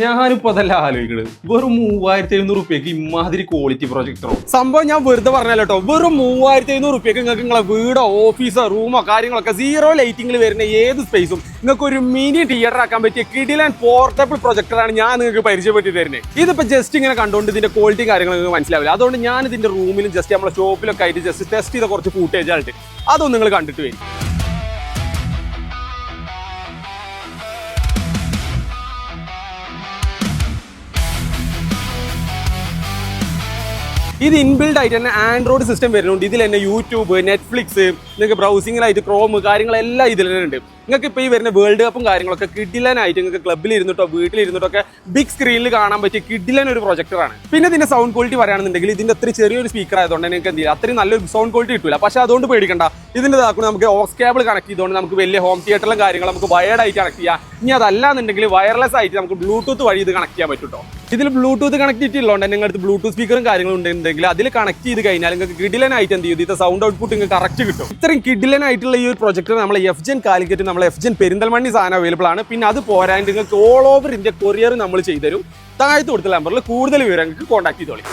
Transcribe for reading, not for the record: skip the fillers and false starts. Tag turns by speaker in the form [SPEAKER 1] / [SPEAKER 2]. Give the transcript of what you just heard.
[SPEAKER 1] ഞാനിപ്പോ അതല്ല ആലോചിക്കണത്. വെറും 3700 റുപ്യക്ക് ഇമാതിരി ക്വാളിറ്റി പ്രൊജക്ടറോ?
[SPEAKER 2] സംഭവം ഞാൻ വെറുതെ പറഞ്ഞല്ലോ കേട്ടോ. വെറും 3700 റുപ്യക്ക് നിങ്ങൾക്ക് നിങ്ങളെ വീടോ ഓഫീസോ റൂമോ കാര്യങ്ങളൊക്കെ സീറോ ലൈറ്റിംഗിൽ വരുന്ന ഏത് സ്പേസും നിങ്ങൾക്ക് ഒരു മിനി തിയേറ്റർ ആക്കാൻ പറ്റിയ കിഡിൽ ആൻഡ് പോർട്ടബിൾ പ്രൊജക്ടറാണ് ഞാൻ നിങ്ങൾക്ക് പരിചയപ്പെടുത്തി തരുന്നത്. ഇതിപ്പോ ജസ്റ്റ് ഇങ്ങനെ കണ്ടുകൊണ്ട് ഇതിന്റെ ക്വാളിറ്റി കാര്യങ്ങൾ നിങ്ങൾക്ക് മനസ്സിലാവില്ല. അതുകൊണ്ട് ഞാൻ ഇതിന്റെ റൂമിലും ജസ്റ്റ് നമ്മുടെ ഷോപ്പിലൊക്കെ ആയിട്ട് ജസ്റ്റ് ടെസ്റ്റ് ചെയ്ത കുറച്ച് ഫൂട്ടേജ് ആയിട്ട് അതൊന്നും നിങ്ങൾ കണ്ടിട്ട് വരും. ഇത് ഇൻബിൽഡ് ആയിട്ട് തന്നെ ആൻഡ്രോയിഡ് സിസ്റ്റം വരുന്നുണ്ട്. ഇതിൽ തന്നെ യൂട്യൂബ്, നെറ്റ്ഫ്ലിക്സ്, നിങ്ങൾക്ക് ബ്രൗസിങ്ങിലായിട്ട് ക്രോം കാര്യങ്ങളെല്ലാം ഇതിൽ തന്നെ ഉണ്ട്. നിങ്ങൾക്ക് ഇപ്പോൾ ഈ വരുന്ന വേൾഡ് കപ്പും കാര്യങ്ങളൊക്കെ കിഡിലനായിട്ട് നിങ്ങൾക്ക് ക്ലബ്ബിൽ ഇരുന്നിട്ടോ വീട്ടിലിരുന്നിട്ടൊക്കെ ബിഗ് സ്ക്രീനിൽ കാണാൻ പറ്റിയ കിഡിലൻ ഒരു പ്രൊജക്ടറാണ്. പിന്നെ ഇതിന്റെ സൗണ്ട് ക്വാളിറ്റി പറയുകയാണെന്നുണ്ടെങ്കിൽ ഇതിന്റെ അത്ര ചെറിയൊരു സ്പീക്കർ ആയതുകൊണ്ട് നിങ്ങൾക്ക് എന്ത് ചെയ്യാം, അത്രയും നല്ലൊരു സൗണ്ട് ക്വാളിറ്റി കിട്ടില്ല. പക്ഷേ അതുകൊണ്ട് പേടിക്കണ്ട, ഇതിന്റെ ഇതാക്കുന്നത് നമുക്ക് ഓക്സ് കേബിൾ കണക്ട് ചെയ്തുകൊണ്ട് നമുക്ക് വലിയ ഹോം തിയേറ്ററിലും കാര്യങ്ങളും നമുക്ക് വയർഡ് ആയിട്ട് കണക്ട് ചെയ്യാം. ഇനി അതല്ലാന്നുണ്ടെങ്കിൽ വയർലെസ് ആയിട്ട് നമുക്ക് ബ്ലൂടൂത്ത് വഴി ഇത് കണക്ട് ചെയ്യാൻ പറ്റും. ഇതിൽ ബ്ലൂടൂത്ത് കണക്ടിവിറ്റി ഉള്ളതുകൊണ്ട് തന്നെ നിങ്ങൾക്ക് ബ്ലൂടൂത്ത് സ്പീക്കറും കാര്യങ്ങളും ഉണ്ടെങ്കിൽ അതിൽ കണക്ട് ചെയ്ത് കഴിഞ്ഞാൽ നിങ്ങൾക്ക് കിഡിലനായിട്ട് എന്ത് ചെയ്യും, ഇതിന്റെ സൗണ്ട് ഔട്ട്പുട്ട് നിങ്ങൾക്ക് കറക്റ്റ് കിട്ടും. ഇത്രയും കിഡിലനായിട്ടുള്ള ഈ ഒരു പ്രൊജക്ടർ നമ്മളെ എഫ്ജെൻ കാലിക്കറ്റ്, നമ്മളെ എഫ്ജെൻ പെരിന്തൽമണ്ണി സാധനം അവൈലബിൾ ആണ്. പിന്നെ അത് പോരാണ്ട് നിങ്ങൾക്ക് ഓൾ ഓവർ ഇന്ത്യ കൊറിയർ നമ്മൾ ചെയ്തുതരും. താഴത്ത് കൊടുത്ത നമ്പറിൽ കൂടുതൽ വിവരങ്ങൾക്ക് കോൺടാക്ട് ചെയ്തോളി.